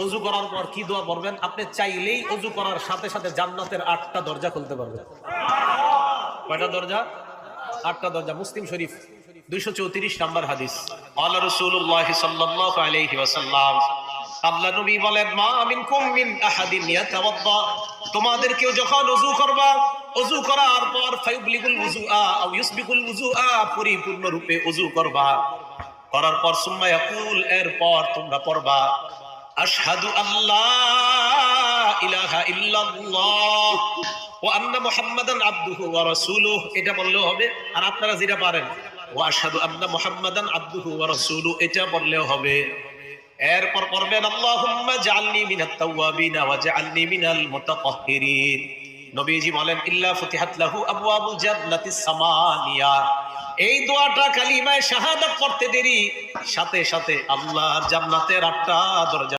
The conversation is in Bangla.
ওযু করার পর কি দোয়া পড়বেন? আপনি চাইলেই ওযু করার সাথে সাথে জান্নাতের 8টা দরজা খুলতে পারবেন। কয়টা দরজা? 8টা দরজা। মুসলিম শরীফ 234 নম্বর হাদিস। আল্লাহ রাসূলুল্লাহ সাল্লাল্লাহু আলাইহি ওয়াসাল্লাম, আল্লাহ নবী বলেন, মা মিনকুম মিন আহাদিন ইয়াতাওয়াদ্দা, তোমাদের কেউ যখন ওযু করবা, ওযু করার পর ফায়ুবলিগুল ওযুআ আও ইউসবিকুল ওযুআ, পরিপূর্ণ রূপে ওযু করবা, করার পর সুম্মা ইয়াকুল, এরপর তোমরা পড়বা আশহাদু আল্লা ইলাহা ইল্লাল্লাহ ওয়া আন্না মুহাম্মাদান আবদুহু ওয়া রাসূলুহু, এটা বললেও হবে। আর আপনারা যেটা পারেন ওয়া আশহাদু আন্না মুহাম্মাদান আবদুহু ওয়া রাসূলুহু, এটা বললেও হবে। এরপর পড়বেন আল্লাহুম্মা জাআলনি মিনাত তাওয়াবিনা ওয়া জাআলনি মিনাল মুতাতাহহিরিন। নবীজি বলেন, ইল্লা ফুতিহাত লাহু আবওয়াবুল জান্নাতিস সামানিয়া, এই দোয়াটা কালিমায়ে শাহাদাত পড়তে দেরি সাথে সাথে আল্লাহর জান্নাতের 8টা দরজা